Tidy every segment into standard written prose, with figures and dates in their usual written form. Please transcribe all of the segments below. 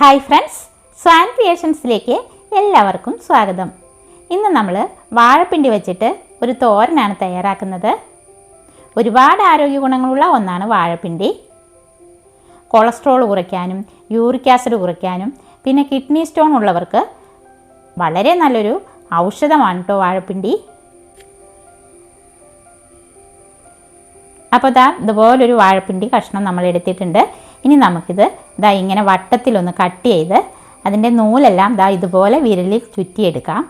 Hi friends, swan ക്രിയേഷൻസിലേക്ക് എല്ലാവർക്കും സ്വാഗതം. ഇന്ന് നമ്മൾ വാഴപ്പിണ്ടി വെച്ചിട്ട് ഒരു തോരനാണ് തയ്യാറാക്കുന്നത്. ഒരുപാട് ആരോഗ്യ ഗുണങ്ങളുള്ള ഒന്നാണ് വാഴപ്പിണ്ടി. കൊളസ്ട്രോൾ കുറയ്ക്കാനും യൂറിക് ആസിഡ് കുറയ്ക്കാനും പിന്നെ കിഡ്നി സ്റ്റോൺ ഉള്ളവർക്ക് വളരെ നല്ലൊരു ഔഷധമാണ് കേട്ടോ വാഴപ്പിണ്ടി. അപ്പോൾ ഇതുപോലൊരു വാഴപ്പിണ്ടി കഷ്ണം നമ്മൾ എടുത്തിട്ടുണ്ട്. ഇനി നമുക്കിത് ഇങ്ങനെ വട്ടത്തിലൊന്ന് കട്ട് ചെയ്ത് അതിൻ്റെ നൂലെല്ലാം ഇതുപോലെ വിരലിൽ ചുറ്റിയെടുക്കാം.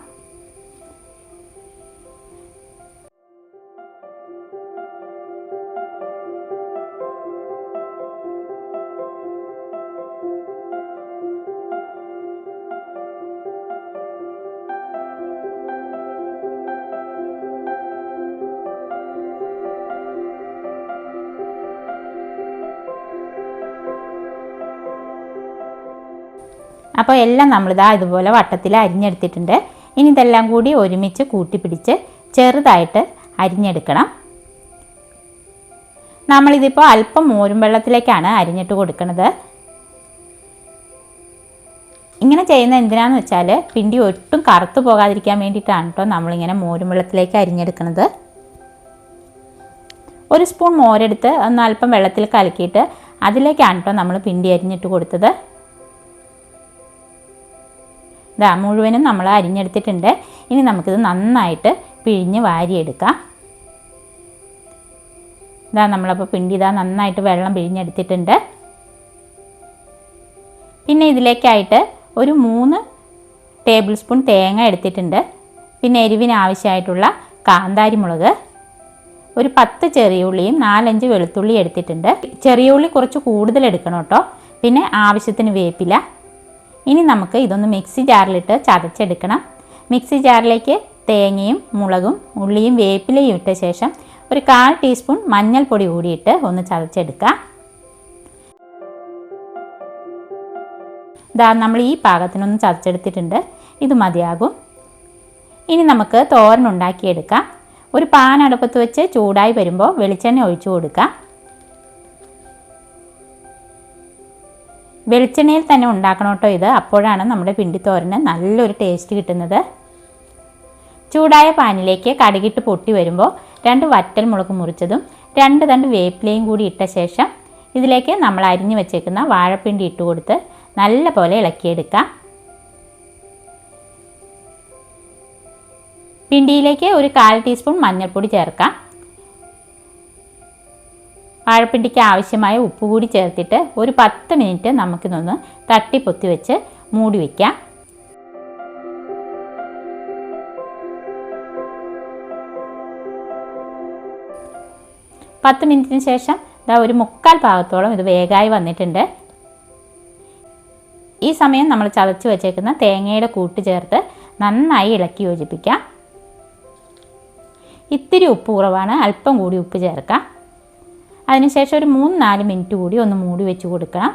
അപ്പോൾ എല്ലാം നമ്മൾ ഇതുപോലെ വട്ടത്തിൽ അരിഞ്ഞെടുത്തിട്ടുണ്ട്. ഇനി ഇതെല്ലാം കൂടി ഒരുമിച്ച് കൂട്ടിപ്പിടിച്ച് ചെറുതായിട്ട് അരിഞ്ഞെടുക്കണം. നമ്മളിതിപ്പോൾ അല്പം മോരും വെള്ളത്തിലേക്കാണ് അരിഞ്ഞിട്ട് കൊടുക്കുന്നത്. ഇങ്ങനെ ചെയ്യുന്നത് എന്തിനാണെന്ന് വെച്ചാൽ പിണ്ടി ഒട്ടും കറുത്തു പോകാതിരിക്കാൻ വേണ്ടിയിട്ടാണ് കേട്ടോ നമ്മളിങ്ങനെ മോരും വെള്ളത്തിലേക്ക് അരിഞ്ഞെടുക്കുന്നത്. ഒരു സ്പൂൺ മോരെടുത്ത് ഒന്ന് അല്പം വെള്ളത്തിൽ കലക്കിയിട്ട് അതിലേക്കാണ് കേട്ടോ നമ്മൾ പിണ്ടി അരിഞ്ഞിട്ട് കൊടുത്തത്. മുഴുവനും നമ്മൾ അരിഞ്ഞെടുത്തിട്ടുണ്ട്. ഇനി നമുക്കിത് നന്നായിട്ട് പിഴിഞ്ഞ് വാരിയെടുക്കാം. നമ്മളപ്പോൾ പിണ്ടി നന്നായിട്ട് വെള്ളം പിഴിഞ്ഞെടുത്തിട്ടുണ്ട്. പിന്നെ ഇതിലേക്കായിട്ട് ഒരു 3 ടേബിൾ സ്പൂൺ തേങ്ങ എടുത്തിട്ടുണ്ട്. പിന്നെ എരിവിന് ആവശ്യമായിട്ടുള്ള കാന്താരി മുളക്, ഒരു 10 ചെറിയ ഉള്ളിയും 4-5 വെളുത്തുള്ളി എടുത്തിട്ടുണ്ട്. ചെറിയ ഉള്ളി കുറച്ച് കൂടുതൽ എടുക്കണം കേട്ടോ. പിന്നെ ആവശ്യത്തിന് വേപ്പില. ഇനി നമുക്ക് ഇതൊന്ന് മിക്സി ജാറിലിട്ട് ചതച്ചെടുക്കണം. മിക്സി ജാറിലേക്ക് തേങ്ങയും മുളകും ഉള്ളിയും വേപ്പിലയും ഇട്ട ശേഷം ഒരു 1/4 ടീസ്പൂൺ മഞ്ഞൾപ്പൊടി കൂടിയിട്ട് ഒന്ന് ചതച്ചെടുക്കാം. നമ്മൾ ഈ പാകത്തിനൊന്ന് ചതച്ചെടുത്തിട്ടുണ്ട്. ഇത് മതിയാകും. ഇനി നമുക്ക് തോരൻ ഉണ്ടാക്കിയെടുക്കാം. ഒരു പാൻ അടുപ്പത്ത് വെച്ച് ചൂടായി വരുമ്പോൾ വെളിച്ചെണ്ണ ഒഴിച്ചു കൊടുക്കാം. വെളിച്ചെണ്ണയിൽ തന്നെ ഉണ്ടാക്കണം കേട്ടോ ഇത്. അപ്പോഴാണ് നമ്മുടെ പിണ്ടിത്തോരന് നല്ലൊരു ടേസ്റ്റ് കിട്ടുന്നത്. ചൂടായ പാനിലേക്ക് കടുകിട്ട് പൊട്ടി വരുമ്പോൾ 2 വറ്റൽ മുളക് മുറിച്ചതും 2 തണ്ട് വേപ്പിലയും കൂടി ഇട്ട ശേഷം ഇതിലേക്ക് നമ്മൾ അരിഞ്ഞു വെച്ചേക്കുന്ന വാഴപ്പിണ്ടി ഇട്ട് കൊടുത്ത് നല്ല പോലെ ഇളക്കിയെടുക്കാം. പിണ്ടിയിലേക്ക് ഒരു 1/4 ടീസ്പൂൺ മഞ്ഞൾപ്പൊടി ചേർക്കാം. വാഴപ്പിണ്ടിക്ക് ആവശ്യമായ ഉപ്പ് കൂടി ചേർത്തിട്ട് ഒരു 10 മിനിറ്റ് നമുക്കിതൊന്ന് തട്ടിപ്പൊത്തി വെച്ച് മൂടി വയ്ക്കാം. പത്ത് മിനിറ്റിന് ശേഷം ഒരു 3/4 ഭാഗത്തോളം ഇത് വേഗമായി വന്നിട്ടുണ്ട്. ഈ സമയം നമ്മൾ ചതച്ച് വെച്ചേക്കുന്ന തേങ്ങയുടെ കൂട്ട് ചേർത്ത് നന്നായി ഇളക്കി യോജിപ്പിക്കാം. ഇത്തിരി ഉപ്പ് കുറവാണ്, അല്പം കൂടി ഉപ്പ് ചേർക്കാം. അതിനുശേഷം ഒരു 3-4 മിനിറ്റ് കൂടി ഒന്ന് മൂടി വെച്ച് കൊടുക്കണം.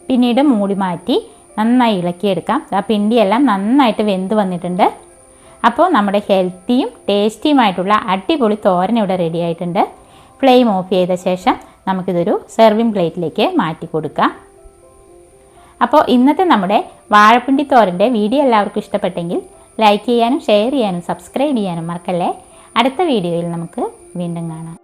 പിന്നീട് മൂടി മാറ്റി നന്നായി ഇളക്കിയെടുക്കാം. പിണ്ടിയെല്ലാം നന്നായിട്ട് വെന്ത് വന്നിട്ടുണ്ട്. അപ്പോൾ നമ്മുടെ ഹെൽത്തിയും ടേസ്റ്റിയുമായിട്ടുള്ള അടിപൊളി തോരൻ ഇവിടെ റെഡി ആയിട്ടുണ്ട്. ഫ്ലെയിം ഓഫ് ചെയ്ത ശേഷം നമുക്കിതൊരു സെർവിങ് പ്ലേറ്റിലേക്ക് മാറ്റി കൊടുക്കാം. അപ്പോൾ ഇന്നത്തെ നമ്മുടെ വാഴപ്പിണ്ടി തോരൻ്റെ വീഡിയോ എല്ലാവർക്കും ഇഷ്ടപ്പെട്ടെങ്കിൽ ലൈക്ക് ചെയ്യാനും ഷെയർ ചെയ്യാനും സബ്സ്ക്രൈബ് ചെയ്യാനും മറക്കല്ലേ. അടുത്ത വീഡിയോയിൽ നമുക്ക് വീണ്ടും കാണാം.